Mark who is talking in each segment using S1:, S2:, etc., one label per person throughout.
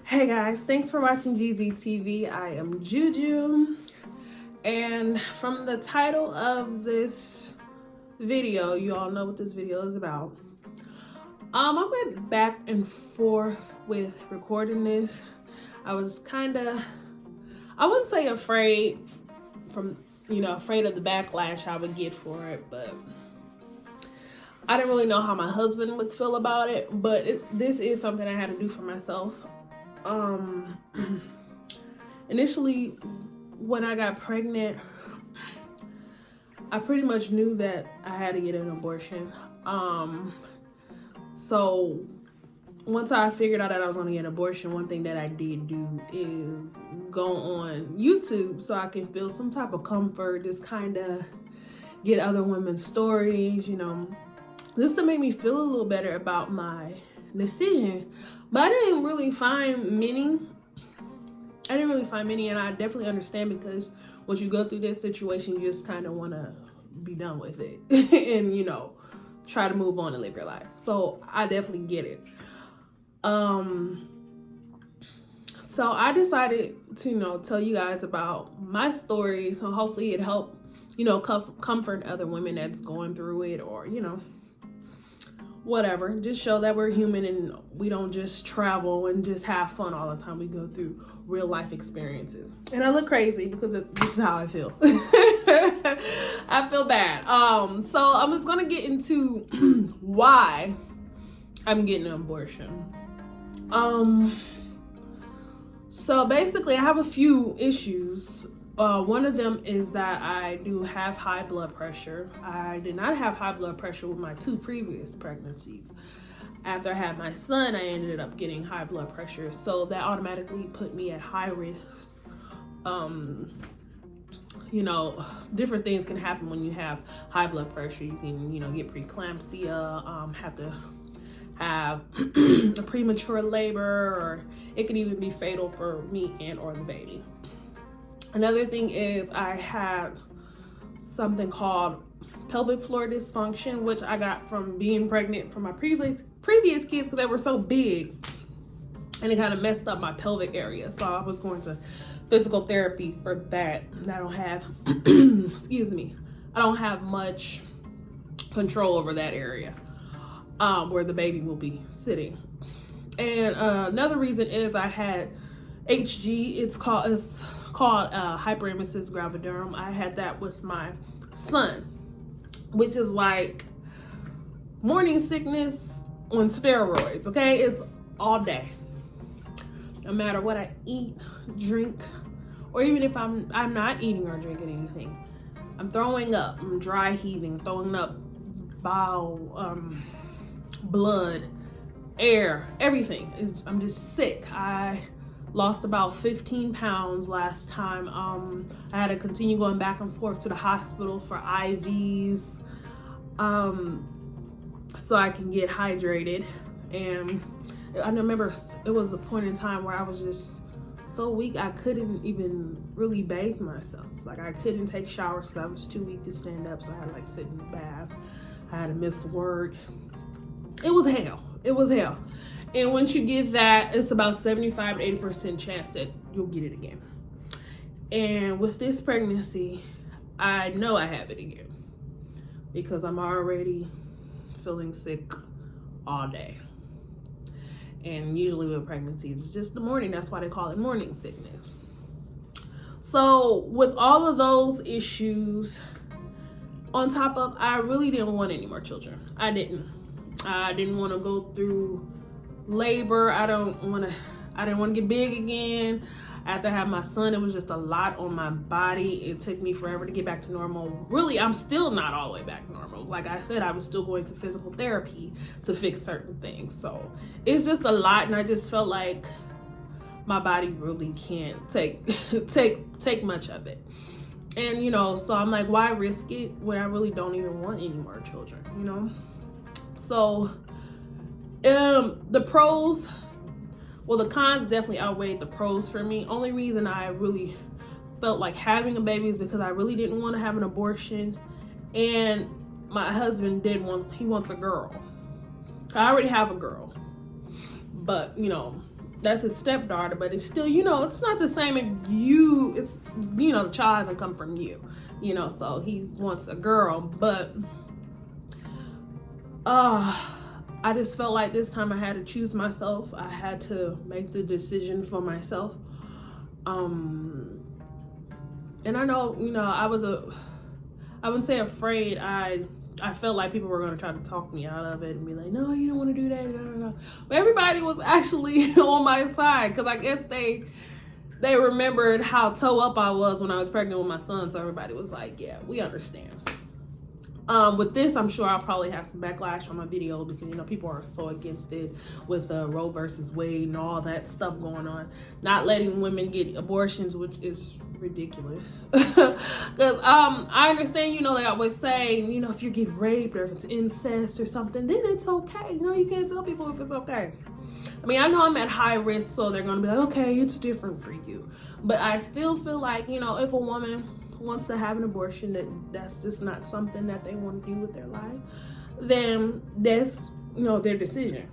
S1: Hey guys, thanks for watching Jeazie Tv. I am JuJu, and from the title of this video, you all know what this video is about. I went back and forth with recording this. I was kind of, I wouldn't say afraid afraid of the backlash I would get for it, but I didn't really know how my husband would feel about it. But this is something I had to do for myself. Initially, when I got pregnant, I pretty much knew that I had to get an abortion. So once I figured out that I was going to get an abortion, one thing that I did do is go on YouTube so I can feel some type of comfort, just kind of get other women's stories, just to make me feel a little better about my decision. But I didn't really find many, and I definitely understand, because once you go through that situation, you just kind of want to be done with it and try to move on and live your life. So I definitely get it. So I decided to tell you guys about my story, so hopefully it help comfort other women that's going through it, or whatever. Just show that we're human and we don't just travel and just have fun all the time. We go through real life experiences. And I look crazy because this is how I feel. I feel bad. So I'm just gonna get into why I'm getting an abortion. So basically I have a few issues. One of them is that I do have high blood pressure. I did not have high blood pressure with my 2 previous pregnancies. After I had my son, I ended up getting high blood pressure. So that automatically put me at high risk. Different things can happen when you have high blood pressure. You can, get preeclampsia, have to have a premature labor, or it could even be fatal for me and or the baby. Another thing is I had something called pelvic floor dysfunction, which I got from being pregnant from my previous kids, because they were so big and it kind of messed up my pelvic area. So I was going to physical therapy for that. And I don't have, excuse me, I don't have much control over that area where the baby will be sitting. And another reason is I had HG. It's called hyperemesis gravidarum. I had that with my son, which is like morning sickness on steroids. Okay, it's all day. No matter what I eat, drink, or even if I'm not eating or drinking anything, I'm throwing up. I'm dry heaving, throwing up, bowel, blood, air, everything. I'm just sick. I lost about 15 pounds last time. I had to continue going back and forth to the hospital for IVs so I can get hydrated. And I remember it was a point in time where I was just so weak I couldn't even really bathe myself. Like I couldn't take showers because I was too weak to stand up, so I had to sit in the bath. I had to miss work. It was hell. It was hell. And once you get that, it's about 75 to 80% chance that you'll get it again. And with this pregnancy, I know I have it again because I'm already feeling sick all day. And usually with pregnancies, it's just the morning. That's why they call it morning sickness. So with all of those issues, on top of, I really didn't want any more children. I didn't want to go through labor. I didn't want to get big again. After I had my son, it was just a lot on my body. It took me forever to get back to normal. Really, I'm still not all the way back normal. Like I said, I was still going to physical therapy to fix certain things. So it's just a lot, and I just felt like my body really can't take much of it. And so I'm like, why risk it when I really don't even want any more children, So the pros, well, the cons definitely outweighed the pros for me. Only reason I really felt like having a baby is because I really didn't want to have an abortion, and my husband he wants a girl. I already have a girl, but that's his stepdaughter, but it's still, you know, it's not the same as you. It's, you know, the child doesn't come from you, you know, so he wants a girl. But I just felt like this time I had to choose myself. I had to make the decision for myself. And I know, you know, I wouldn't say afraid. I felt like people were going to try to talk me out of it and be like, no, you don't want to do that. No. But everybody was actually on my side, because I guess they remembered how toe up I was when I was pregnant with my son. So everybody was like, yeah, we understand. With this, I'm sure I'll probably have some backlash on my video, because, you know, people are so against it with Roe versus Wade and all that stuff going on. Not letting women get abortions, which is ridiculous. Because I understand, you know, they always say, you know, if you get raped or if it's incest or something, then it's okay. You know, you can't tell people if it's okay. I mean, I know I'm at high risk, so they're going to be like, okay, it's different for you. But I still feel like, you know, if a woman wants to have an abortion, that's just not something that they want to do with their life, then that's, you know, their decision.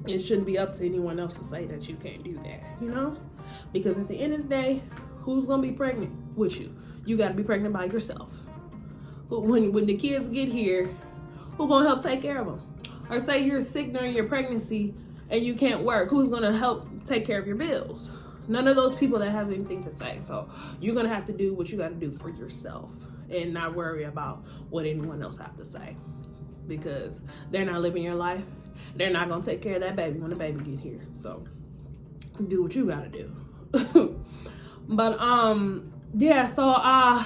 S1: It shouldn't be up to anyone else to say that you can't do that, you know? Because at the end of the day, who's going to be pregnant with you? You got to be pregnant by yourself. When the kids get here, who's going to help take care of them? Or say you're sick during your pregnancy and you can't work, who's going to help take care of your bills? None of those people that have anything to say. So you're going to have to do what you got to do for yourself and not worry about what anyone else have to say, because they're not living your life. They're not going to take care of that baby when the baby get here. So do what you got to do. But yeah, so I'm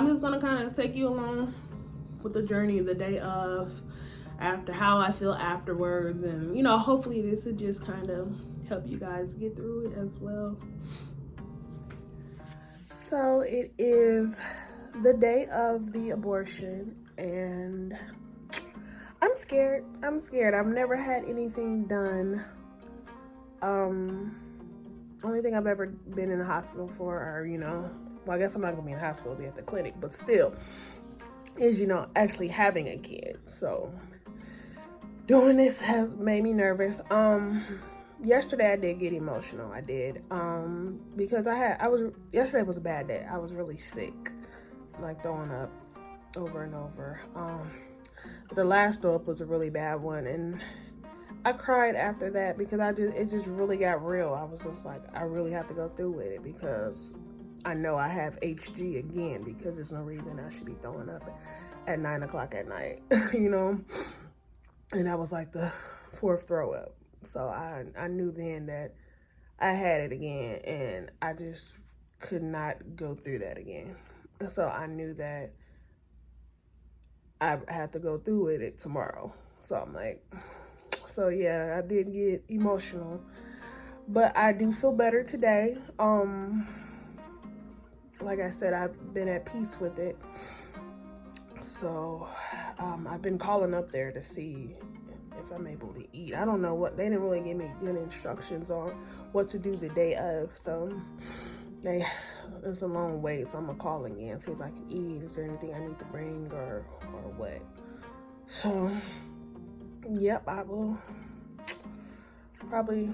S1: just going to kind of take you along with the journey, the day of, after, how I feel afterwards. And, you know, hopefully this would just kind of help you guys get through it as well. So it is the day of the abortion, and I'm scared. I've never had anything done. Only thing I've ever been in the hospital for, or, you know, well, I guess I'm not gonna be in the hospital, I'll be at the clinic, but still, is, you know, actually having a kid. So doing this has made me nervous. Yesterday I did get emotional. I did, because yesterday was a bad day. I was really sick, like throwing up over and over. The last throw up was a really bad one, and I cried after that, because it just really got real. I was just like, I really have to go through with it, because I know I have HG again, because there's no reason I should be throwing up at 9 o'clock at night, you know? And that was like the 4th throw up. So I knew then that I had it again, and I just could not go through that again. So I knew that I had to go through with it tomorrow. So I'm like, so yeah, I did get emotional, but I do feel better today. Like I said, I've been at peace with it. So I've been calling up there to see if I'm able to eat. I don't know what, they didn't really give me good instructions on what to do the day of. So it's a long wait, so I'm gonna call again, see if I can eat. Is there anything I need to bring or what? So yep, I will probably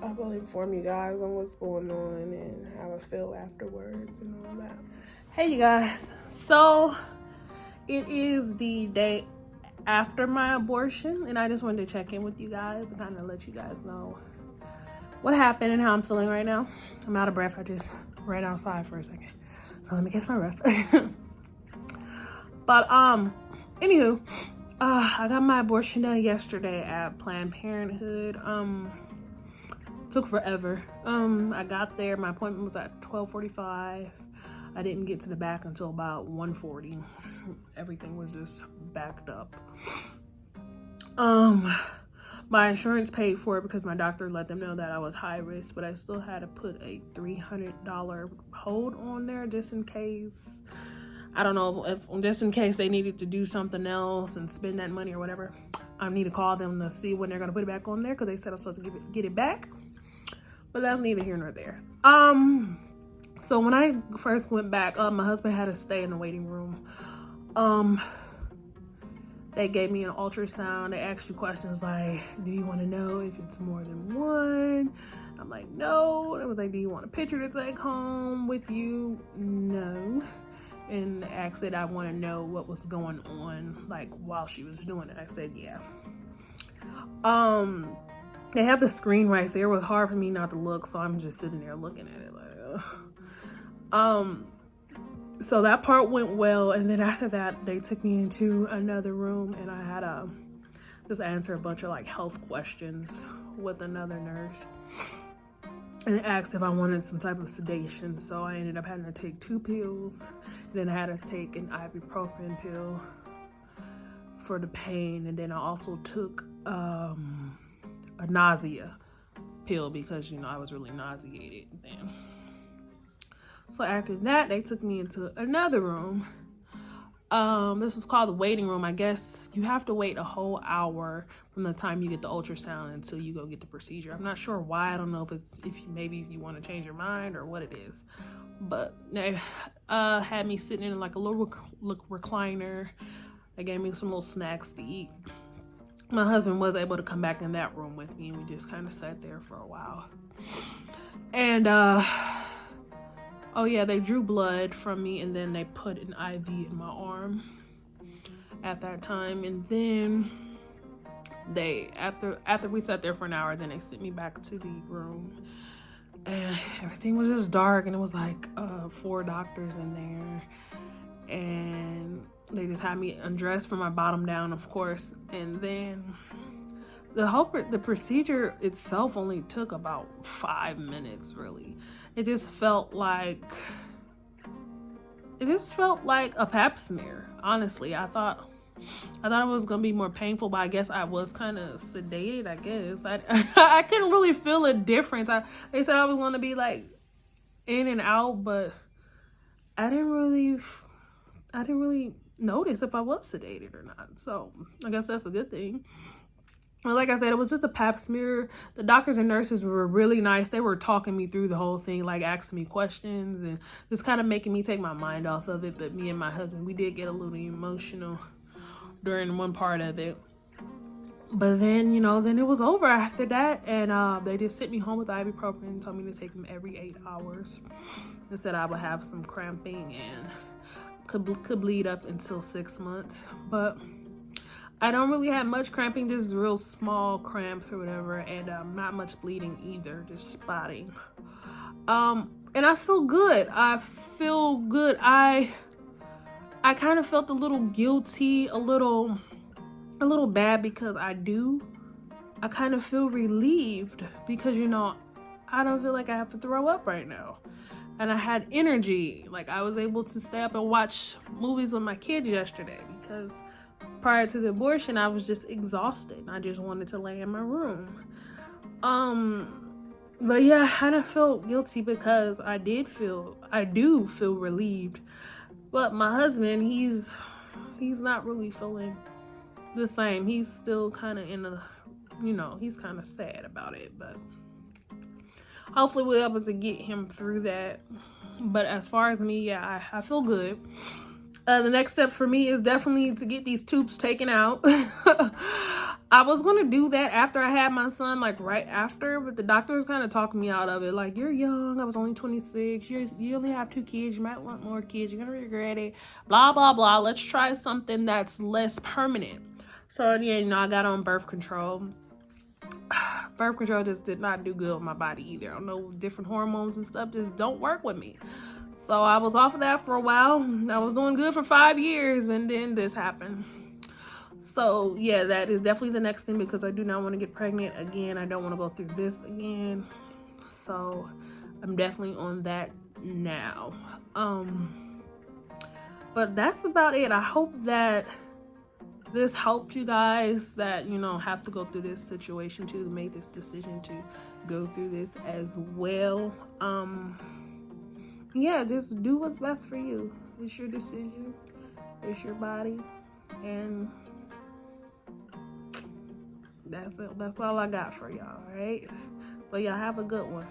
S1: inform you guys on what's going on and how I feel afterwards and all that. Hey you guys, so it is the day after my abortion, and I just wanted to check in with you guys and kind of let you guys know what happened and how I'm feeling right now. I'm out of breath. I just ran outside for a second, so let me catch my breath. But anywho, I got my abortion done yesterday at Planned Parenthood. Took forever. I got there, my appointment was at 12:45. I didn't get to the back until about 1:40. Everything was just backed up. My insurance paid for it because my doctor let them know that I was high risk, but I still had to put a $300 hold on there just in case. I don't know if just in case they needed to do something else and spend that money or whatever. I need to call them to see when they're gonna put it back on there, because they said I'm supposed to get it back. But that's neither here nor there. So when I first went back, my husband had to stay in the waiting room. They gave me an ultrasound. They asked you questions like, do you want to know if it's more than one? I'm like, no. It was like, do you want a picture to take home with you? No. And they asked that I want to know what was going on, like, while she was doing it. I said, yeah. They have the screen right there. It was hard for me not to look, so I'm just sitting there looking at it like, so that part went well, and then after that, they took me into another room, and I had to just answer a bunch of like health questions with another nurse, and they asked if I wanted some type of sedation. So I ended up having to take 2 pills, and then I had to take an ibuprofen pill for the pain, and then I also took a nausea pill because, you know, I was really nauseated then. So after that, they took me into another room. This was called the waiting room. I guess you have to wait a whole hour from the time you get the ultrasound until you go get the procedure. I'm not sure why. I don't know if maybe you want to change your mind or what it is. But they had me sitting in like a little recliner. They gave me some little snacks to eat. My husband was able to come back in that room with me, and we just kind of sat there for a while. And oh yeah, they drew blood from me, and then they put an IV in my arm at that time. And then they, after we sat there for an hour, then they sent me back to the room, and everything was just dark, and it was like 4 doctors in there, and they just had me undressed from my bottom down, of course. And then the procedure itself only took about 5 minutes, really. It just felt like a pap smear, honestly. I thought it was gonna be more painful, but I guess I was kind of sedated. I guess I couldn't really feel a difference. They said I was gonna be like in and out, but I didn't really notice if I was sedated or not. So I guess that's a good thing. Well, like I said, it was just a pap smear. The doctors and nurses were really nice. They were talking me through the whole thing, like asking me questions and just kind of making me take my mind off of it. But me and my husband, we did get a little emotional during one part of it. But then, you know, then it was over after that. And they just sent me home with ibuprofen and told me to take them every 8 hours. They said I would have some cramping and could bleed up until 6 months. But I don't really have much cramping, just real small cramps or whatever, and not much bleeding either, just spotting. And I feel good. I kind of felt a little guilty, a little bad, because I kind of feel relieved because, you know, I don't feel like I have to throw up right now. And I had energy. Like, I was able to stay up and watch movies with my kids yesterday because prior to the abortion, I was just exhausted. I just wanted to lay in my room. But yeah, I kind of felt guilty because I do feel relieved. But my husband, he's not really feeling the same. He's still kind of he's kind of sad about it. But hopefully we're able to get him through that. But as far as me, yeah, I feel good. The next step for me is definitely to get these tubes taken out. I was going to do that after I had my son, like right after, but the doctors kind of talked me out of it. Like, you're young. I was only 26. You only have 2 kids. You might want more kids. You're going to regret it. Blah, blah, blah. Let's try something that's less permanent. So, yeah, you know, I got on birth control. Birth control just did not do good with my body either. I don't know, different hormones and stuff just don't work with me. So I was off of that for a while. I was doing good for 5 years, and then this happened. So yeah, that is definitely the next thing because I do not want to get pregnant again. I don't want to go through this again. So I'm definitely on that now. But that's about it. I hope that this helped you guys that, you know, have to go through this situation to make this decision to go through this as well. Yeah, just do what's best for you. It's your decision. It's your body. And that's it. That's all I got for y'all, all right? So y'all have a good one.